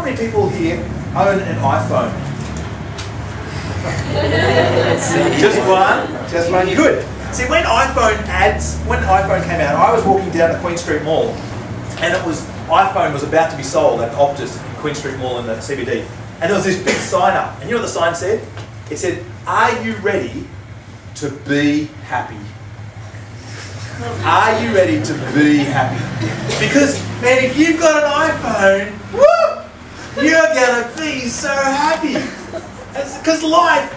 many people here own an iPhone? Just one? Just one? Good. See, when iPhone came out, I was walking down the Queen Street Mall, and iPhone was about to be sold at Optus in Queen Street Mall in the CBD. And there was this big sign up. And you know what the sign said? It said, "Are you ready to be happy?" Are you ready to be happy? Because, man, if you've got an iPhone, woo, you're going to be so happy. Because life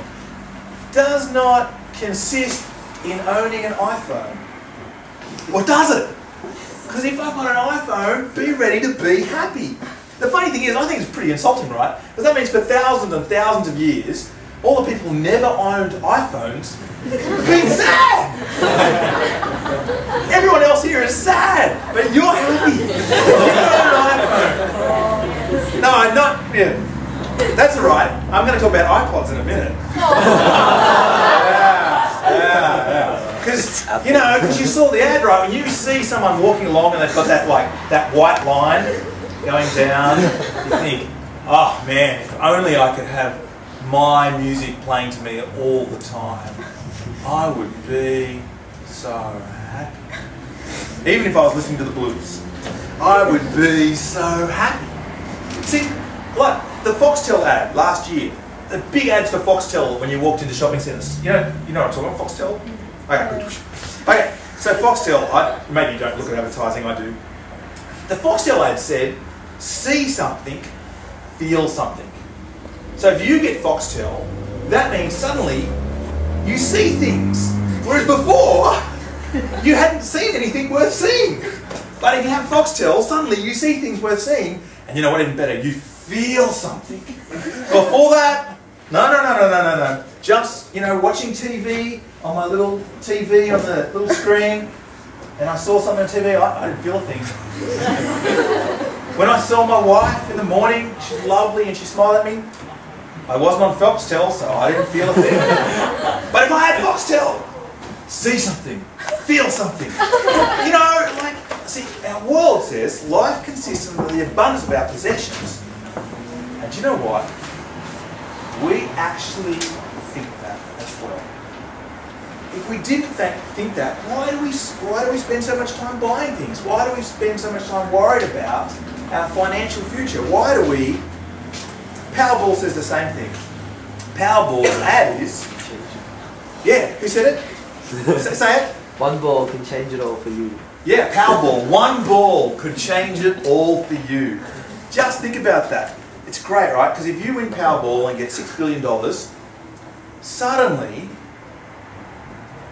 does not consist in owning an iPhone. Or does it? Because if I've got an iPhone, be ready to be happy. The funny thing is, I think it's pretty insulting, right? Because that means for thousands and thousands of years, all the people who never owned iPhones have been sad. Everyone else here is sad, but you're happy. You own an iPhone. No, I'm not. Yeah, that's all right. I'm going to talk about iPods in a minute. Because you saw the ad, right? When you see someone walking along and they've got that white line going down, you think, oh man, if only I could have my music playing to me all the time, I would be so happy. Even if I was listening to the blues, I would be so happy. See, like the Foxtel ad last year, the big ads for Foxtel when you walked into shopping centres. You know what I'm talking about, Foxtel? Okay, good. Okay, so Foxtel, maybe you don't look at advertising, I do. The Foxtel ad said, see something, feel something. So if you get Foxtel, that means suddenly you see things. Whereas before, you hadn't seen anything worth seeing. But if you have Foxtel, suddenly you see things worth seeing, and you know what, even better, you feel something. Before that, no. Just, watching TV on my little TV on the little screen, and I saw something on TV, I didn't feel a thing. When I saw my wife in the morning, she's lovely and she smiled at me, I wasn't on Foxtel, so I didn't feel a thing. But if I had Foxtel, see something, feel something. See, our world says life consists of the abundance of our possessions. And do you know what? We actually think that as well. If we didn't think that, why do we spend so much time buying things? Why do we spend so much time worried about our financial future? Why do we? Powerball says the same thing. Powerball's ad is, yeah, who said it? Say it. One ball can change it all for you. Yeah, Powerball. One ball could change it all for you. Just think about that. It's great, right? Because if you win Powerball and get $6 billion, suddenly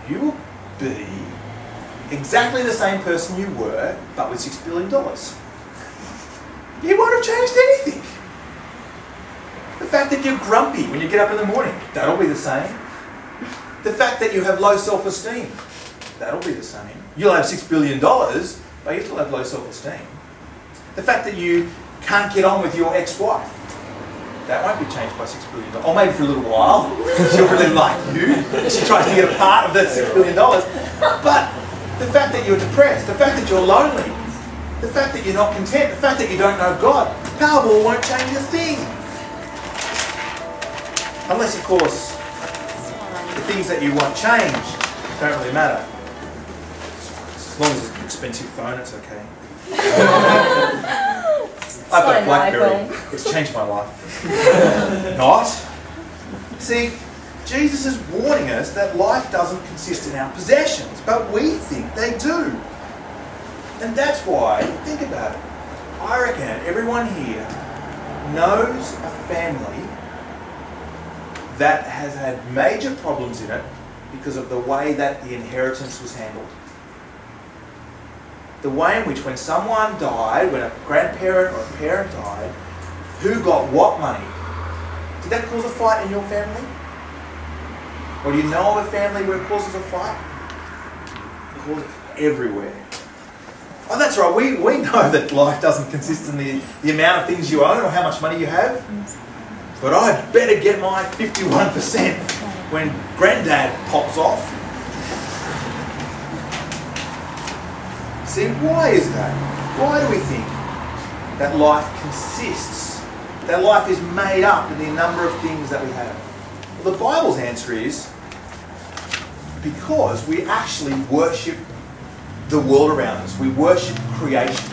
you will be exactly the same person you were, but with $6 billion. You won't have changed anything. The fact that you're grumpy when you get up in the morning, that'll be the same. The fact that you have low self-esteem, that'll be the same. You'll have $6 billion, but you still have low self-esteem. The fact that you can't get on with your ex-wife, that won't be changed by $6 billion. Or maybe for a little while. She'll really like you. She tries to get a part of that $6 billion. But the fact that you're depressed, the fact that you're lonely, the fact that you're not content, the fact that you don't know God, Powerball won't change a thing. Unless, of course, the things that you want changed don't really matter. As long as it's an expensive phone, it's okay. I've got a BlackBerry. It's changed my life. Not. See, Jesus is warning us that life doesn't consist in our possessions, but we think they do. And that's why, think about it. I reckon everyone here knows a family that has had major problems in it because of the way that the inheritance was handled. The way in which when someone died, when a grandparent or a parent died, who got what money? Did that cause a fight in your family? Or do you know of a family where it causes a fight? It causes everywhere. Oh, that's right. We know that life doesn't consist in the amount of things you own or how much money you have. But I'd better get my 51% when Granddad pops off. See, why is that? Why do we think that life consists That life is made up in the number of things that we have. Well, the Bible's answer is because we actually worship the world around us. We worship creation.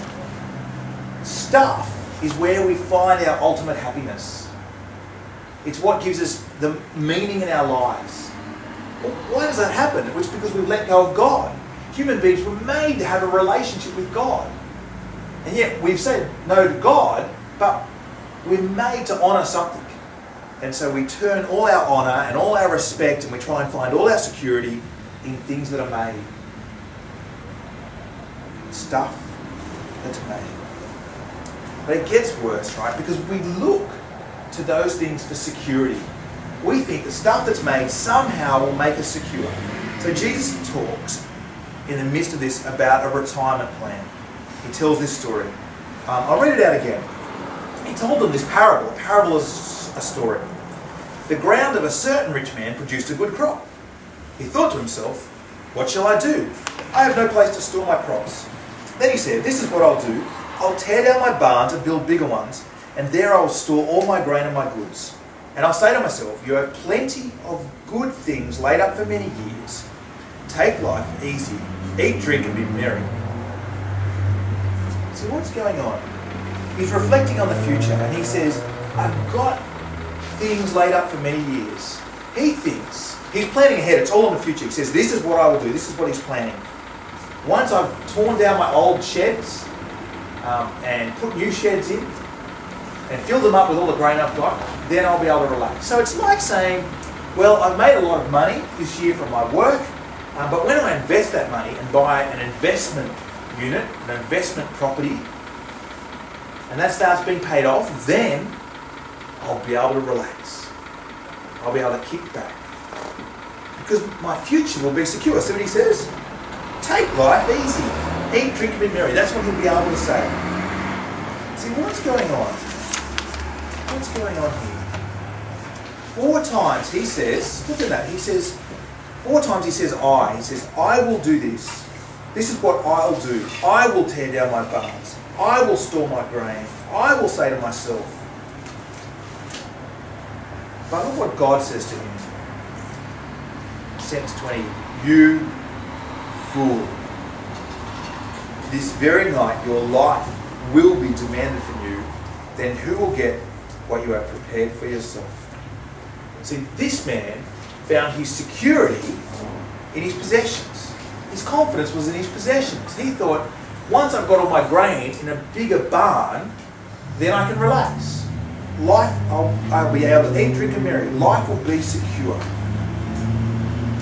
Stuff is where we find our ultimate happiness. It's what gives us the meaning in our lives. Well, why does that happen? It's because we've let go of God. Human beings were made to have a relationship with God. And yet we've said no to God, but we're made to honour something. And so we turn all our honour and all our respect and we try and find all our security in things that are made. Stuff that's made. But it gets worse, right? Because we look to those things for security. We think the stuff that's made somehow will make us secure. So Jesus talks in the midst of this about a retirement plan. He tells this story. I'll read it out again. He told them this parable. A parable is a story. The ground of a certain rich man produced a good crop. He thought to himself, what shall I do? I have no place to store my crops. Then he said, this is what I'll do. I'll tear down my barns and build bigger ones, and there I will store all my grain and my goods. And I'll say to myself, you have plenty of good things laid up for many years. Take life easy. Eat, drink, and be merry. So what's going on? He's reflecting on the future, and he says, I've got things laid up for many years. He thinks, he's planning ahead, it's all in the future. He says, this is what I will do, this is what he's planning. Once I've torn down my old sheds and put new sheds in and filled them up with all the grain I've got, then I'll be able to relax. So it's like saying, well, I've made a lot of money this year from my work, but when I invest that money and buy an investment unit, an investment property, and that starts being paid off, then I'll be able to relax. I'll be able to kick back. Because my future will be secure. See what he says? Take life easy. Eat, drink, and be merry. That's what he'll be able to say. See, what's going on? What's going on here? 4 times he says, look at that, he says, 4 times he says I. He says, I will do this. This is what I'll do. I will tear down my barns. I will store my grain. I will say to myself. But look what God says to him. Sentence 20. You fool. This very night your life will be demanded from you. Then who will get what you have prepared for yourself? See, this man found his security in his possessions. His confidence was in his possessions. He thought, once I've got all my grain in a bigger barn, then I can relax. Life, I'll be able to eat, drink, and marry. Life will be secure.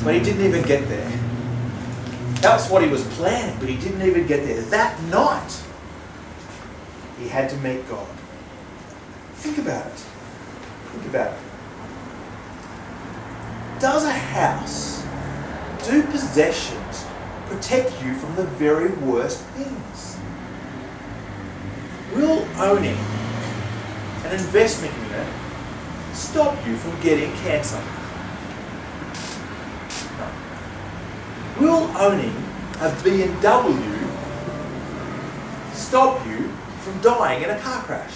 But he didn't even get there. That's what he was planning, but he didn't even get there. That night, he had to meet God. Think about it. Think about it. Does a house, do possessions protect you from the very worst things? Will owning an investment unit stop you from getting cancer? No. Will owning a BMW stop you from dying in a car crash?